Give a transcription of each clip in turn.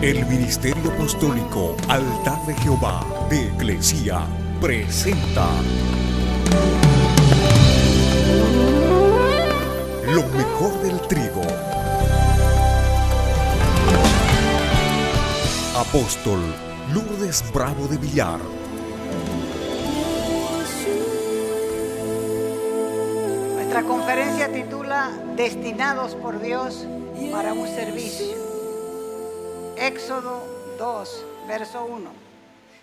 El Ministerio Apostólico Altar de Jehová de Eclesia presenta lo mejor del trigo. Apóstol Lourdes Bravo de Villar. Nuestra conferencia titula Destinados por Dios para un servicio. Éxodo 2, verso 1.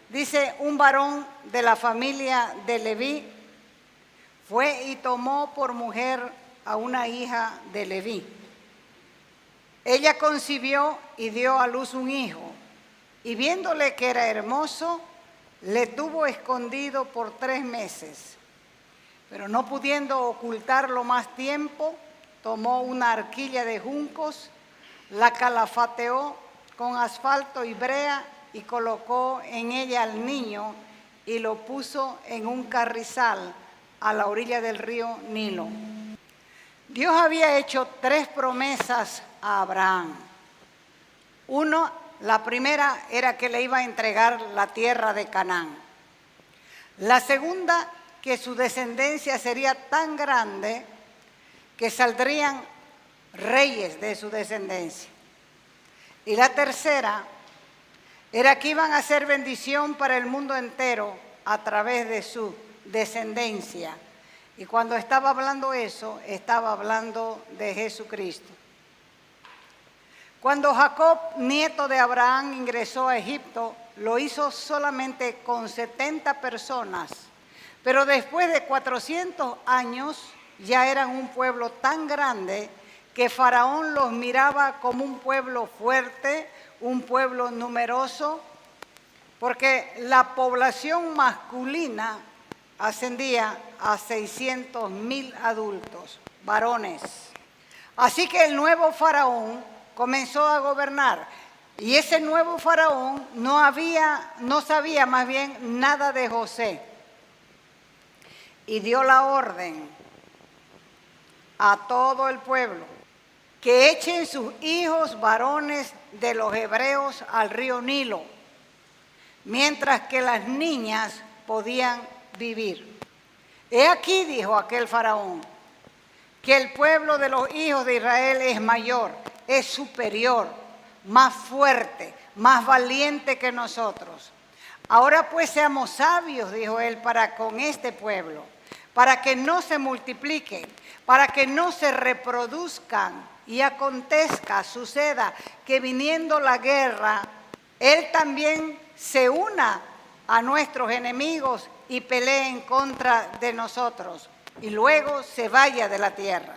Dice: un varón de la familia de Leví fue y tomó por mujer a una hija de Leví. Ella concibió y dio a luz un hijo, y viéndole que era hermoso, le tuvo escondido por 3 meses. Pero no pudiendo ocultarlo más tiempo, tomó una arquilla de juncos, la calafateó con asfalto y brea y colocó en ella al niño y lo puso en un carrizal a la orilla del río Nilo. Dios había hecho 3 promesas a Abraham. La primera era que le iba a entregar la tierra de Canaán. La segunda, que su descendencia sería tan grande que saldrían reyes de su descendencia. Y la tercera era que iban a ser bendición para el mundo entero a través de su descendencia. Y cuando estaba hablando eso, estaba hablando de Jesucristo. Cuando Jacob, nieto de Abraham, ingresó a Egipto, lo hizo solamente con 70 personas. Pero después de 400 años ya eran un pueblo tan grande que Faraón los miraba como un pueblo fuerte, un pueblo numeroso, porque la población masculina ascendía a 600,000 adultos, varones. Así que el nuevo Faraón comenzó a gobernar, y ese nuevo Faraón no sabía más bien nada de José, y dio la orden a todo el pueblo que echen sus hijos varones de los hebreos al río Nilo, mientras que las niñas podían vivir. He aquí, dijo aquel faraón, que el pueblo de los hijos de Israel es mayor, es superior, más fuerte, más valiente que nosotros. Ahora pues seamos sabios, dijo él, para con este pueblo, para que no se multipliquen, para que no se reproduzcan, y acontezca, suceda, que viniendo la guerra, él también se una a nuestros enemigos y pelee en contra de nosotros, y luego se vaya de la tierra.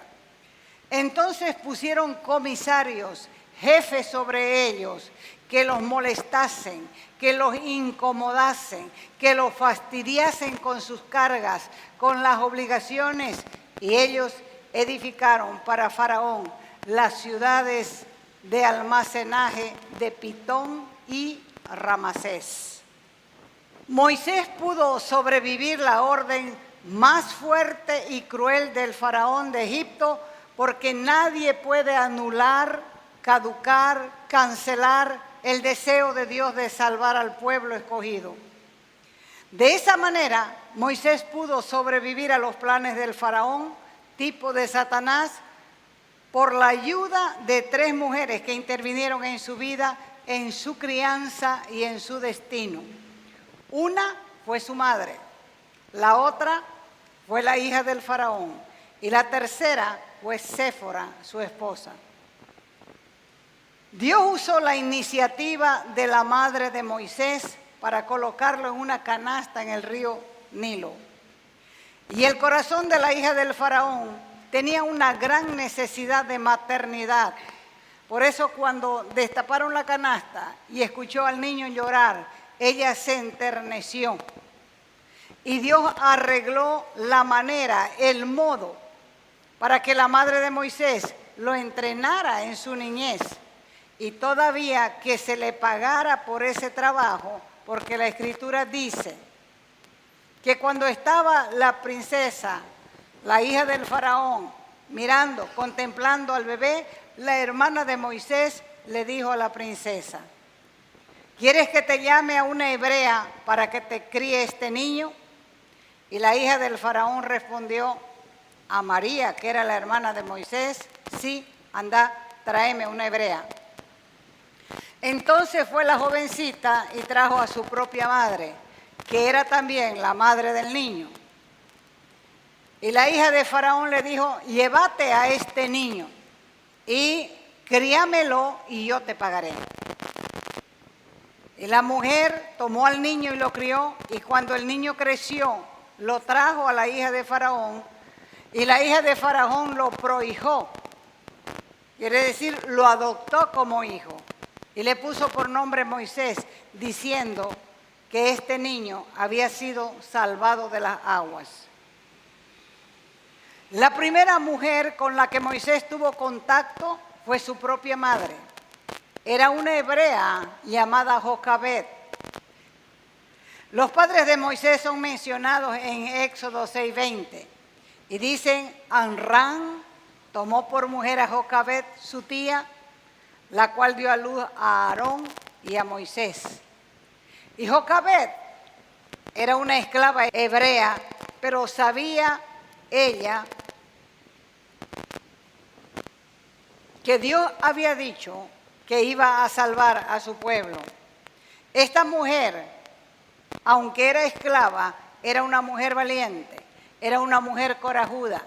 Entonces pusieron comisarios, jefes sobre ellos, que los molestasen, que los incomodasen, que los fastidiasen con sus cargas, con las obligaciones, y ellos edificaron para Faraón las ciudades de almacenaje de Pitón y Ramasés. Moisés pudo sobrevivir la orden más fuerte y cruel del faraón de Egipto, porque nadie puede anular, caducar, cancelar el deseo de Dios de salvar al pueblo escogido. De esa manera, Moisés pudo sobrevivir a los planes del faraón, tipo de Satanás, por la ayuda de 3 mujeres que intervinieron en su vida, en su crianza y en su destino. Una fue su madre, la otra fue la hija del faraón, y la tercera fue Séfora, su esposa. Dios usó la iniciativa de la madre de Moisés para colocarlo en una canasta en el río Nilo. Y el corazón de la hija del faraón tenía una gran necesidad de maternidad. Por eso cuando destaparon la canasta y escuchó al niño llorar, ella se enterneció. Y Dios arregló la manera, el modo, para que la madre de Moisés lo entrenara en su niñez. Y todavía que se le pagara por ese trabajo, porque la Escritura dice que cuando estaba la princesa, la hija del faraón, mirando, contemplando al bebé, la hermana de Moisés le dijo a la princesa: ¿quieres que te llame a una hebrea para que te críe este niño? Y la hija del faraón respondió a María, que era la hermana de Moisés, sí, anda, tráeme una hebrea. Entonces fue la jovencita y trajo a su propia madre, que era también la madre del niño. Y la hija de faraón le dijo, llévate a este niño y críamelo y yo te pagaré. Y la mujer tomó al niño y lo crió, y cuando el niño creció, lo trajo a la hija de faraón, y la hija de faraón lo prohijó. Quiere decir, lo adoptó como hijo. Y le puso por nombre Moisés, diciendo que este niño había sido salvado de las aguas. La primera mujer con la que Moisés tuvo contacto fue su propia madre. Era una hebrea llamada Jocabed. Los padres de Moisés son mencionados en Éxodo 6:20 y dicen, Amram tomó por mujer a Jocabed, su tía, la cual dio a luz a Aarón y a Moisés. Y Jocabed era una esclava hebrea, pero sabía ella que Dios había dicho que iba a salvar a su pueblo. Esta mujer, aunque era esclava, era una mujer valiente, era una mujer corajuda,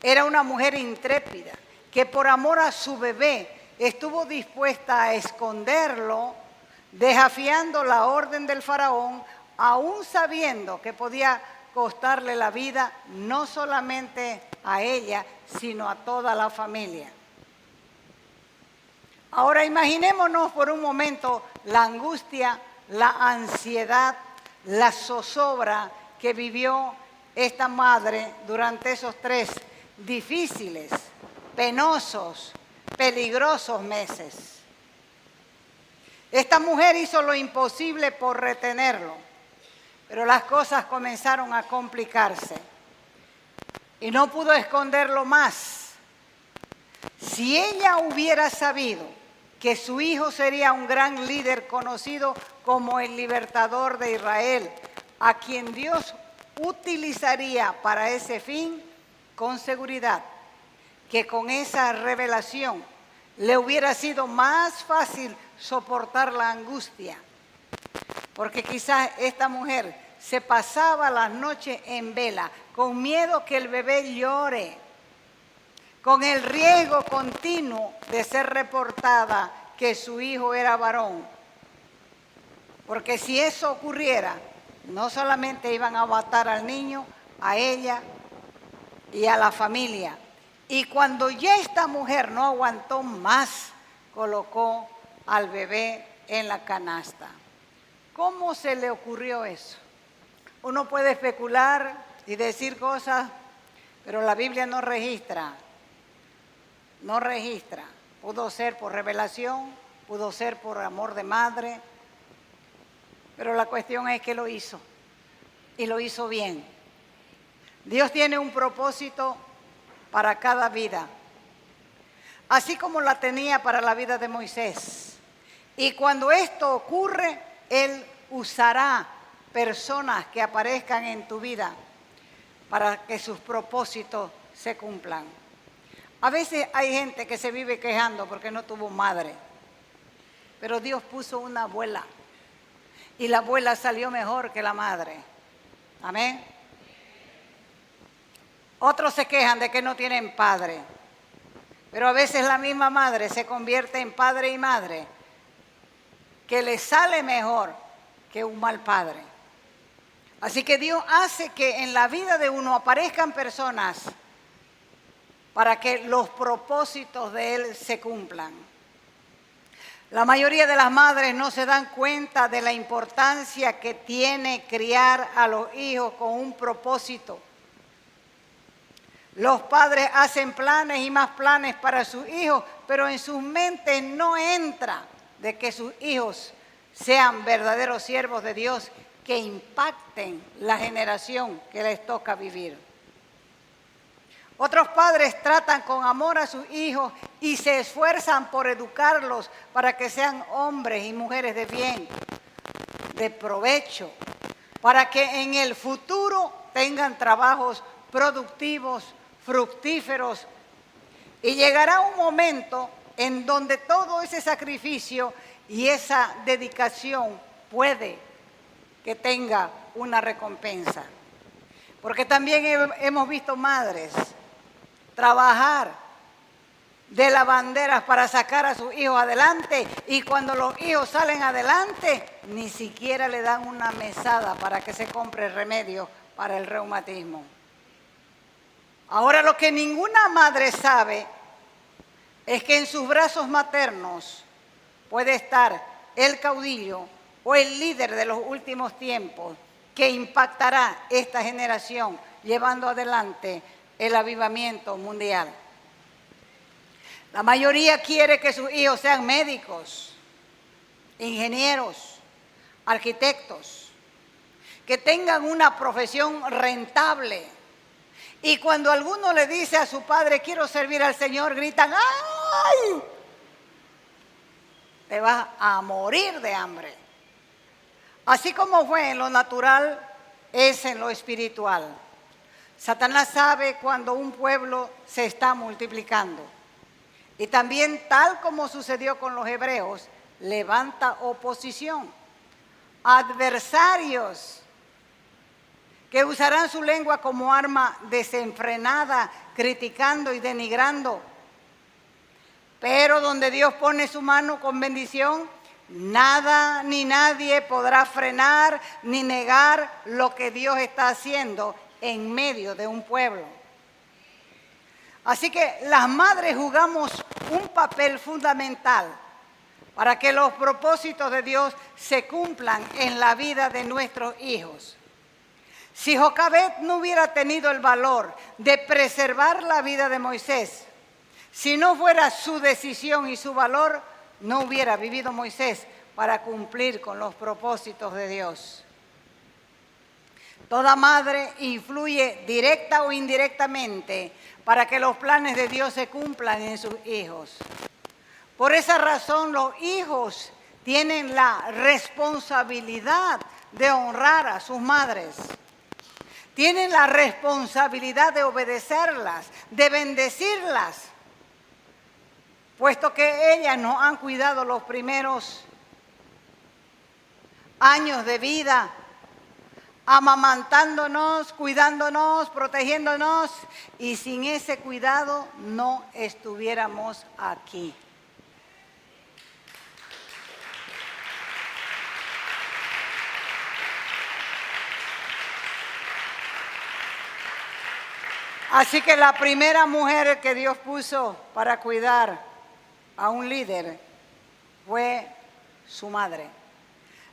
era una mujer intrépida, que por amor a su bebé estuvo dispuesta a esconderlo, desafiando la orden del faraón, aún sabiendo que podía costarle la vida no solamente a ella, sino a toda la familia. Ahora imaginémonos por un momento la angustia, la ansiedad, la zozobra que vivió esta madre durante esos 3 difíciles, penosos, peligrosos meses. Esta mujer hizo lo imposible por retenerlo, pero las cosas comenzaron a complicarse y no pudo esconderlo más. Si ella hubiera sabido que su hijo sería un gran líder conocido como el libertador de Israel, a quien Dios utilizaría para ese fin, con seguridad que con esa revelación le hubiera sido más fácil soportar la angustia, porque quizás esta mujer se pasaba las noches en vela, con miedo que el bebé llore, con el riesgo continuo de ser reportada que su hijo era varón. Porque si eso ocurriera, no solamente iban a matar al niño, a ella y a la familia. Y cuando ya esta mujer no aguantó más, colocó al bebé en la canasta. ¿Cómo se le ocurrió eso? Uno puede especular y decir cosas, pero la Biblia no registra. No registra. Pudo ser por revelación, pudo ser por amor de madre, pero la cuestión es que lo hizo, y lo hizo bien. Dios tiene un propósito para cada vida, así como la tenía para la vida de Moisés. Y cuando esto ocurre, Él usará personas que aparezcan en tu vida para que sus propósitos se cumplan. A veces hay gente que se vive quejando porque no tuvo madre, pero Dios puso una abuela y la abuela salió mejor que la madre. Amén. Otros se quejan de que no tienen padre, pero a veces la misma madre se convierte en padre y madre, que le sale mejor que un mal padre. Así que Dios hace que en la vida de uno aparezcan personas para que los propósitos de Él se cumplan. La mayoría de las madres no se dan cuenta de la importancia que tiene criar a los hijos con un propósito. Los padres hacen planes y más planes para sus hijos, pero en sus mentes no entra de que sus hijos sean verdaderos siervos de Dios que impacten la generación que les toca vivir. Otros padres tratan con amor a sus hijos y se esfuerzan por educarlos para que sean hombres y mujeres de bien, de provecho, para que en el futuro tengan trabajos productivos, fructíferos. Y llegará un momento en donde todo ese sacrificio y esa dedicación puede que tenga una recompensa. Porque también hemos visto madres trabajar de lavanderas para sacar a sus hijos adelante, y cuando los hijos salen adelante ni siquiera le dan una mesada para que se compre remedio para el reumatismo. Ahora, lo que ninguna madre sabe es que en sus brazos maternos puede estar el caudillo o el líder de los últimos tiempos que impactará esta generación llevando adelante el avivamiento mundial. La mayoría quiere que sus hijos sean médicos, ingenieros, arquitectos, que tengan una profesión rentable. Y cuando alguno le dice a su padre, quiero servir al Señor, gritan, ¡ay! Te vas a morir de hambre. Así como fue en lo natural, es en lo espiritual. Satanás sabe cuando un pueblo se está multiplicando. Y también, tal como sucedió con los hebreos, levanta oposición, adversarios que usarán su lengua como arma desenfrenada, criticando y denigrando. Pero donde Dios pone su mano con bendición, nada ni nadie podrá frenar ni negar lo que Dios está haciendo en medio de un pueblo. Así que las madres jugamos un papel fundamental para que los propósitos de Dios se cumplan en la vida de nuestros hijos. Si Jocabed no hubiera tenido el valor de preservar la vida de Moisés, si no fuera su decisión y su valor, no hubiera vivido Moisés para cumplir con los propósitos de Dios. Toda madre influye directa o indirectamente para que los planes de Dios se cumplan en sus hijos. Por esa razón, los hijos tienen la responsabilidad de honrar a sus madres. Tienen la responsabilidad de obedecerlas, de bendecirlas, puesto que ellas nos han cuidado los primeros años de vida, amamantándonos, cuidándonos, protegiéndonos, y sin ese cuidado no estuviéramos aquí. Así que la primera mujer que Dios puso para cuidar a un líder fue su madre.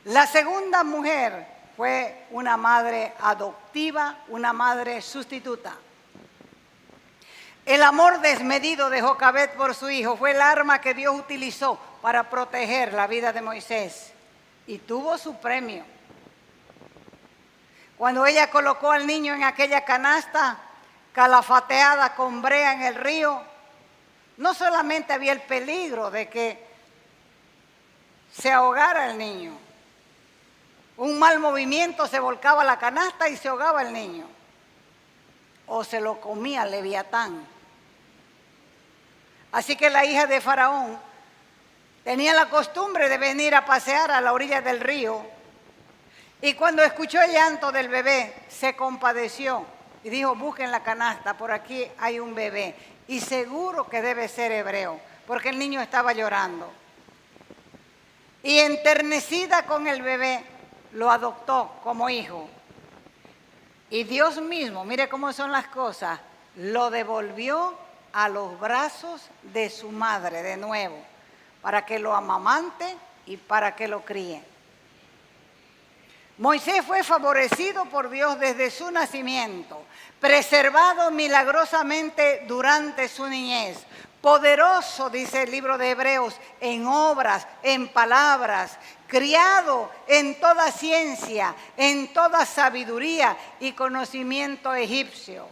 La segunda mujer fue una madre adoptiva, una madre sustituta. El amor desmedido de Jocabed por su hijo fue el arma que Dios utilizó para proteger la vida de Moisés, y tuvo su premio. Cuando ella colocó al niño en aquella canasta calafateada con brea en el río, no solamente había el peligro de que se ahogara el niño, un mal movimiento se volcaba la canasta y se ahogaba el niño, o se lo comía el leviatán. Así que la hija de Faraón tenía la costumbre de venir a pasear a la orilla del río, y cuando escuchó el llanto del bebé se compadeció y dijo, busquen la canasta, por aquí hay un bebé, y seguro que debe ser hebreo, porque el niño estaba llorando. Y enternecida con el bebé, lo adoptó como hijo. Y Dios mismo, mire cómo son las cosas, lo devolvió a los brazos de su madre de nuevo, para que lo amamante y para que lo críe. Moisés fue favorecido por Dios desde su nacimiento, preservado milagrosamente durante su niñez, poderoso, dice el libro de Hebreos, en obras, en palabras, criado en toda ciencia, en toda sabiduría y conocimiento egipcio.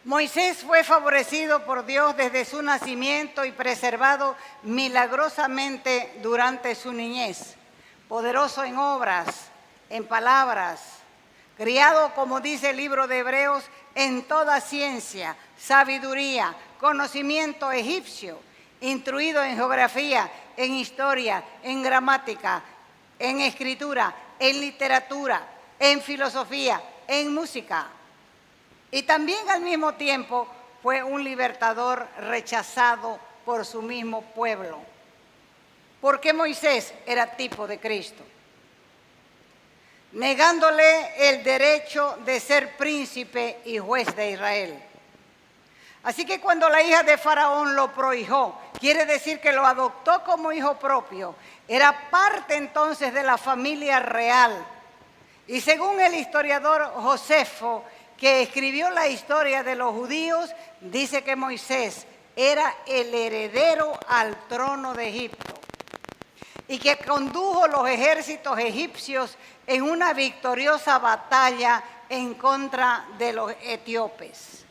Moisés fue favorecido por Dios desde su nacimiento y preservado milagrosamente durante su niñez. Poderoso en obras, en palabras, criado, como dice el libro de Hebreos, en toda ciencia, sabiduría, conocimiento egipcio, instruido en geografía, en historia, en gramática, en escritura, en literatura, en filosofía, en música. Y también al mismo tiempo fue un libertador rechazado por su mismo pueblo. Porque Moisés era tipo de Cristo, negándole el derecho de ser príncipe y juez de Israel. Así que cuando la hija de Faraón lo prohijó, quiere decir que lo adoptó como hijo propio, era parte entonces de la familia real. Y según el historiador Josefo, que escribió la historia de los judíos, dice que Moisés era el heredero al trono de Egipto y que condujo los ejércitos egipcios en una victoriosa batalla en contra de los etíopes.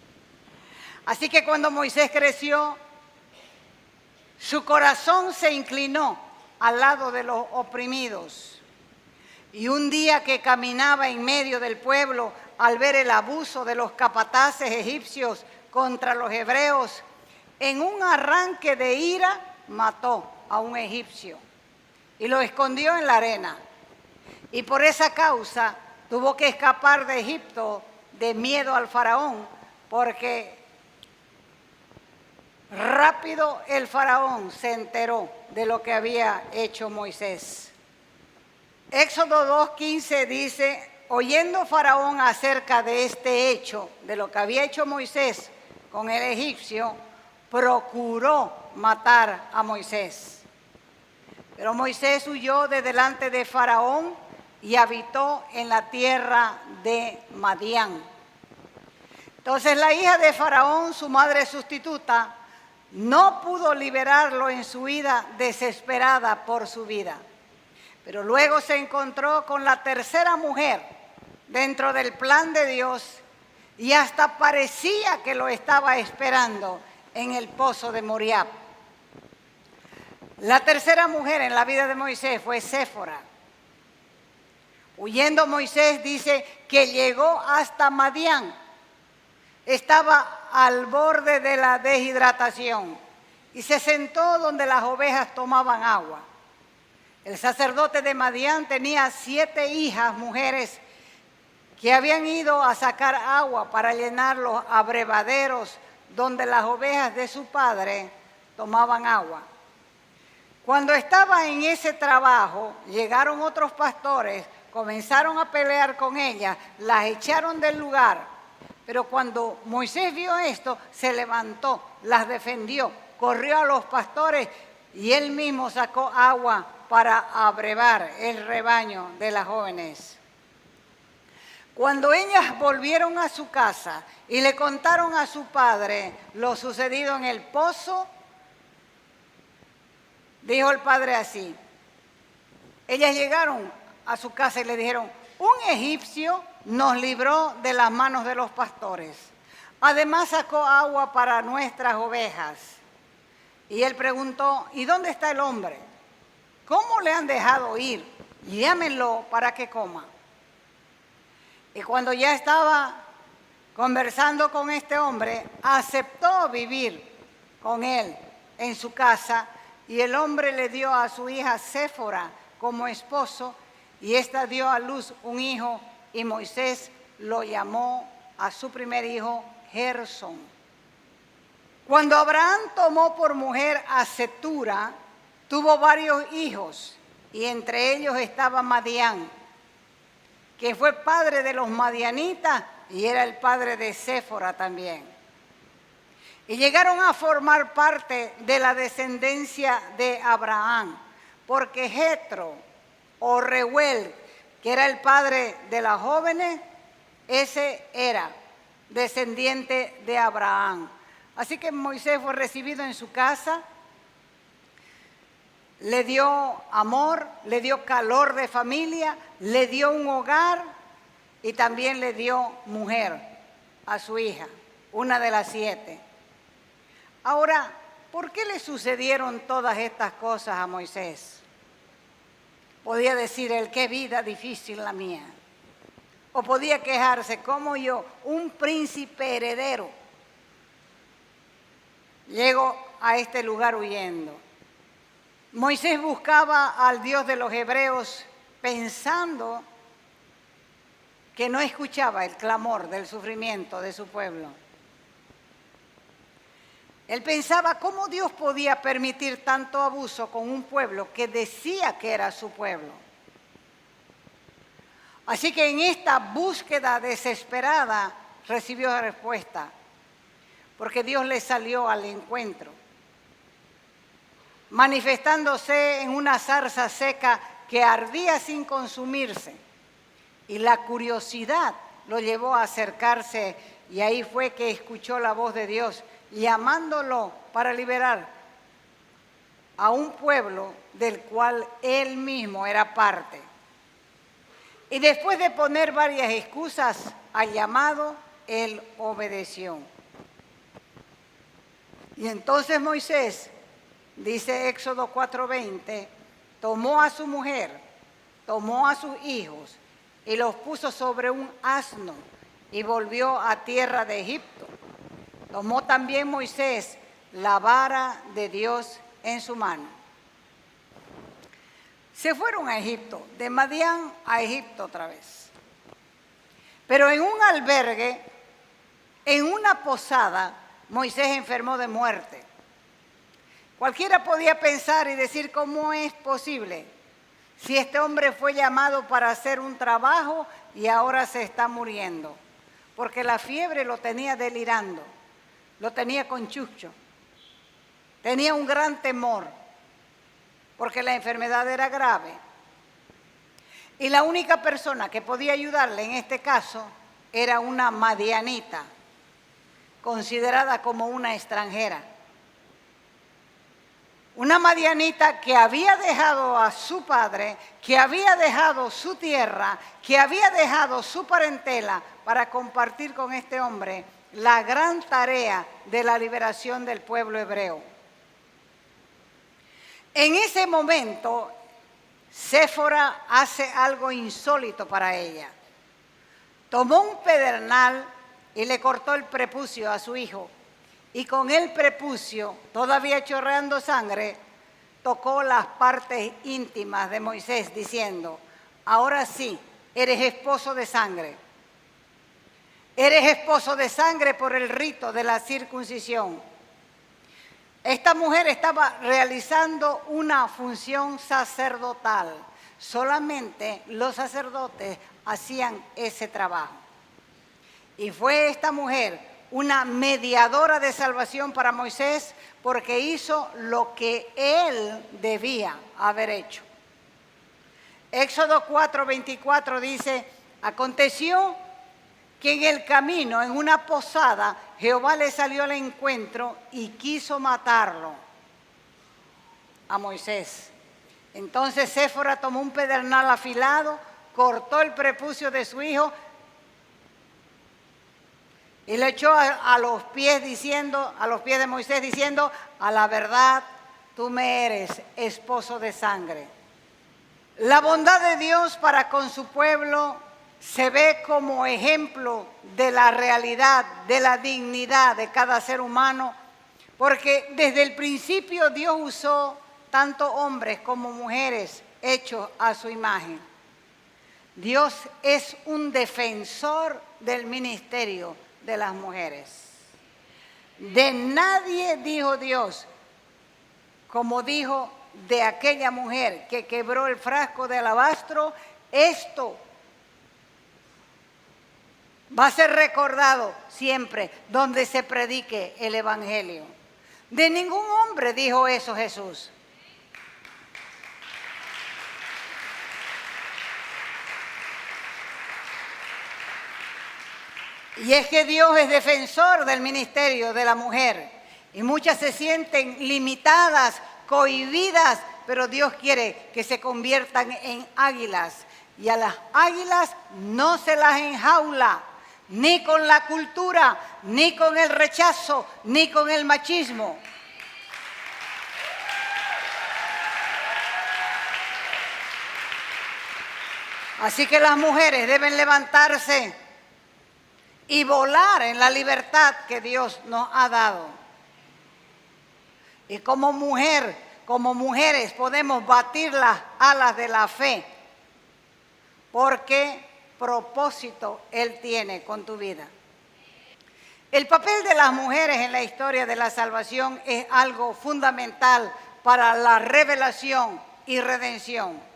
Así que cuando Moisés creció, su corazón se inclinó al lado de los oprimidos. Y un día que caminaba en medio del pueblo, al ver el abuso de los capataces egipcios contra los hebreos, en un arranque de ira mató a un egipcio y lo escondió en la arena. Y por esa causa tuvo que escapar de Egipto de miedo al faraón, porque rápido el faraón se enteró de lo que había hecho Moisés. Éxodo 2:15 dice: oyendo Faraón acerca de este hecho, de lo que había hecho Moisés con el egipcio, procuró matar a Moisés. Pero Moisés huyó de delante de Faraón y habitó en la tierra de Madián. Entonces la hija de Faraón, su madre sustituta, no pudo liberarlo en su ida desesperada por su vida. Pero luego se encontró con la tercera mujer dentro del plan de Dios y hasta parecía que lo estaba esperando en el pozo de Moriab. La tercera mujer en la vida de Moisés fue Séfora. Huyendo Moisés, dice que llegó hasta Madián. Estaba al borde de la deshidratación y se sentó donde las ovejas tomaban agua. El sacerdote de Madián tenía 7 hijas mujeres que habían ido a sacar agua para llenar los abrevaderos donde las ovejas de su padre tomaban agua. Cuando estaba en ese trabajo, llegaron otros pastores, comenzaron a pelear con ellas, las echaron del lugar. Pero cuando Moisés vio esto, se levantó, las defendió, corrió a los pastores y él mismo sacó agua para abrevar el rebaño de las jóvenes. Cuando ellas volvieron a su casa y le contaron a su padre lo sucedido en el pozo, dijo el padre así. Ellas llegaron a su casa y le dijeron: un egipcio nos libró de las manos de los pastores. Además sacó agua para nuestras ovejas. Y él preguntó: ¿y dónde está el hombre? ¿Cómo le han dejado ir? Llámenlo para que coma. Y cuando ya estaba conversando con este hombre, aceptó vivir con él en su casa, y el hombre le dio a su hija Séfora como esposo, y ésta dio a luz un hijo, y Moisés lo llamó a su primer hijo Gersón. Cuando Abraham tomó por mujer a Cetura, tuvo varios hijos, y entre ellos estaba Madián, que fue padre de los madianitas y era el padre de Séfora también. Y llegaron a formar parte de la descendencia de Abraham, porque Jetro o Reuel, que era el padre de las jóvenes, ese era descendiente de Abraham. Así que Moisés fue recibido en su casa, le dio amor, le dio calor de familia, le dio un hogar y también le dio mujer a su hija, una de las 7. Ahora, ¿por qué le sucedieron todas estas cosas a Moisés? Podía decir él, qué vida difícil la mía. O podía quejarse, como yo, un príncipe heredero, llego a este lugar huyendo. Moisés buscaba al Dios de los hebreos pensando que no escuchaba el clamor del sufrimiento de su pueblo. Él pensaba cómo Dios podía permitir tanto abuso con un pueblo que decía que era su pueblo. Así que en esta búsqueda desesperada recibió respuesta, porque Dios le salió al encuentro, manifestándose en una zarza seca que ardía sin consumirse. Y la curiosidad lo llevó a acercarse, y ahí fue que escuchó la voz de Dios, llamándolo para liberar a un pueblo del cual él mismo era parte. Y después de poner varias excusas al llamado, él obedeció. Y entonces Moisés, dice Éxodo 4:20, tomó a su mujer, tomó a sus hijos y los puso sobre un asno y volvió a tierra de Egipto. Tomó también Moisés la vara de Dios en su mano. Se fueron a Egipto, de Madián a Egipto otra vez. Pero en un albergue, en una posada, Moisés enfermó de muerte. Cualquiera podía pensar y decir, ¿cómo es posible? Si este hombre fue llamado para hacer un trabajo y ahora se está muriendo. Porque la fiebre lo tenía delirando, lo tenía con chucho. Tenía un gran temor, porque la enfermedad era grave. Y la única persona que podía ayudarle en este caso era una madianita, considerada como una extranjera. Una madianita que había dejado a su padre, que había dejado su tierra, que había dejado su parentela para compartir con este hombre la gran tarea de la liberación del pueblo hebreo. En ese momento, Séfora hace algo insólito para ella. Tomó un pedernal y le cortó el prepucio a su hijo. Y con el prepucio, todavía chorreando sangre, tocó las partes íntimas de Moisés, diciendo, ahora sí, eres esposo de sangre. Eres esposo de sangre por el rito de la circuncisión. Esta mujer estaba realizando una función sacerdotal. Solamente los sacerdotes hacían ese trabajo. Y fue esta mujer una mediadora de salvación para Moisés, porque hizo lo que él debía haber hecho. Éxodo 4:24 dice, aconteció que en el camino, en una posada, Jehová le salió al encuentro y quiso matarlo a Moisés. Entonces Séfora tomó un pedernal afilado, cortó el prepucio de su hijo y le echó a los pies de Moisés diciendo, a la verdad, tú me eres esposo de sangre. La bondad de Dios para con su pueblo se ve como ejemplo de la realidad, de la dignidad de cada ser humano, porque desde el principio Dios usó tanto hombres como mujeres hechos a su imagen. Dios es un defensor del ministerio de las mujeres. De nadie dijo Dios, como dijo de aquella mujer que quebró el frasco de alabastro, esto va a ser recordado siempre donde se predique el evangelio. De ningún hombre dijo eso Jesús. Y es que Dios es defensor del ministerio de la mujer. Y muchas se sienten limitadas, cohibidas, pero Dios quiere que se conviertan en águilas. Y a las águilas no se las enjaula, ni con la cultura, ni con el rechazo, ni con el machismo. Así que las mujeres deben levantarse y volar en la libertad que Dios nos ha dado. Y como mujeres podemos batir las alas de la fe, porque propósito Él tiene con tu vida. El papel de las mujeres en la historia de la salvación es algo fundamental para la revelación y redención.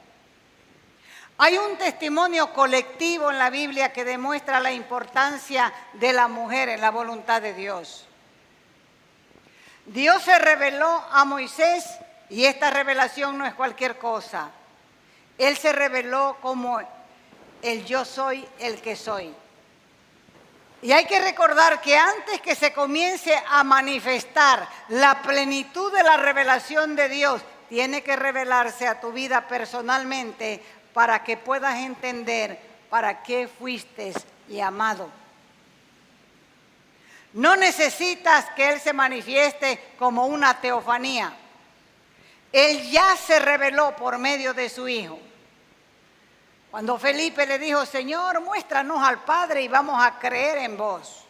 Hay un testimonio colectivo en la Biblia que demuestra la importancia de la mujer en la voluntad de Dios. Dios se reveló a Moisés y esta revelación no es cualquier cosa. Él se reveló como el yo soy el que soy. Y hay que recordar que antes que se comience a manifestar la plenitud de la revelación de Dios, tiene que revelarse a tu vida personalmente para que puedas entender para qué fuiste llamado. No necesitas que Él se manifieste como una teofanía. Él ya se reveló por medio de su Hijo. Cuando Felipe le dijo, Señor, muéstranos al Padre y vamos a creer en vos.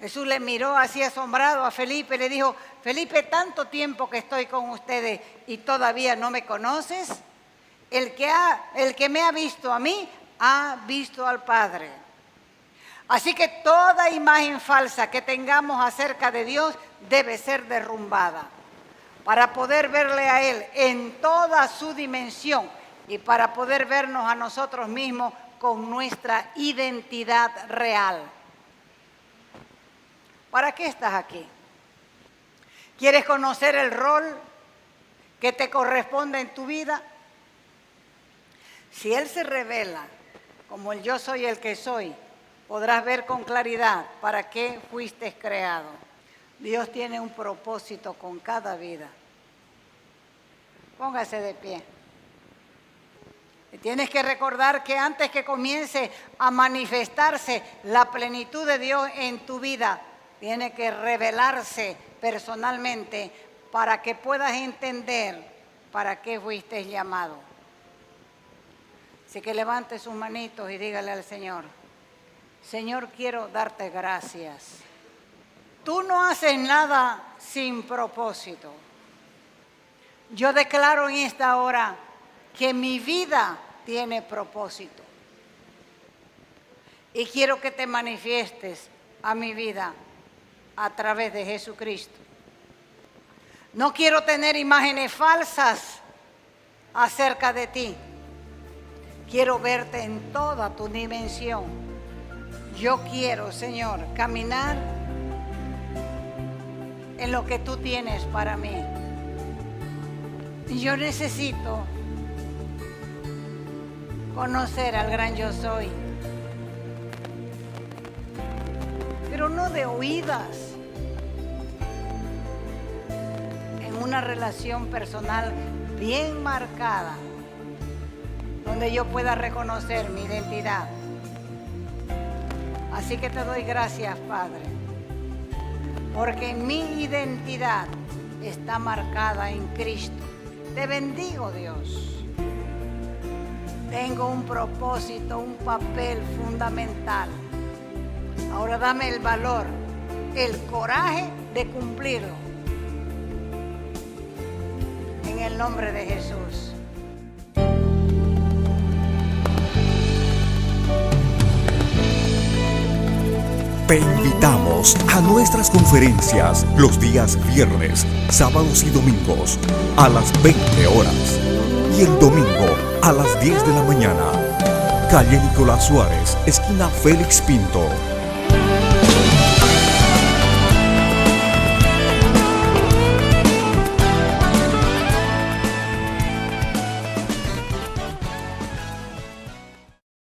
Jesús le miró así asombrado a Felipe y le dijo, Felipe, tanto tiempo que estoy con ustedes y todavía no me conoces. El que me ha visto a mí, ha visto al Padre. Así que toda imagen falsa que tengamos acerca de Dios debe ser derrumbada para poder verle a Él en toda su dimensión y para poder vernos a nosotros mismos con nuestra identidad real. ¿Para qué estás aquí? ¿Quieres conocer el rol que te corresponde en tu vida? Si Él se revela como el yo soy el que soy, podrás ver con claridad para qué fuiste creado. Dios tiene un propósito con cada vida. Póngase de pie. Y tienes que recordar que antes que comience a manifestarse la plenitud de Dios en tu vida, tiene que revelarse personalmente para que puedas entender para qué fuiste llamado. Así que levante sus manitos y dígale al Señor, Señor, quiero darte gracias. Tú no haces nada sin propósito. Yo declaro en esta hora que mi vida tiene propósito. Y quiero que te manifiestes a mi vida a través de Jesucristo. No quiero tener imágenes falsas acerca de ti. Quiero verte en toda tu dimensión. Yo quiero, Señor, caminar en lo que tú tienes para mí. Y yo necesito conocer al gran yo soy, pero no de oídas, en una relación personal bien marcada, donde yo pueda reconocer mi identidad. Así que te doy gracias, Padre, porque mi identidad está marcada en Cristo. Te bendigo, Dios. Tengo un propósito, un papel fundamental. Ahora dame el valor, el coraje de cumplirlo. En el nombre de Jesús. Te invitamos a nuestras conferencias los días viernes, sábados y domingos a las 20 horas y el domingo a las 10 de la mañana. Calle Nicolás Suárez, esquina Félix Pinto.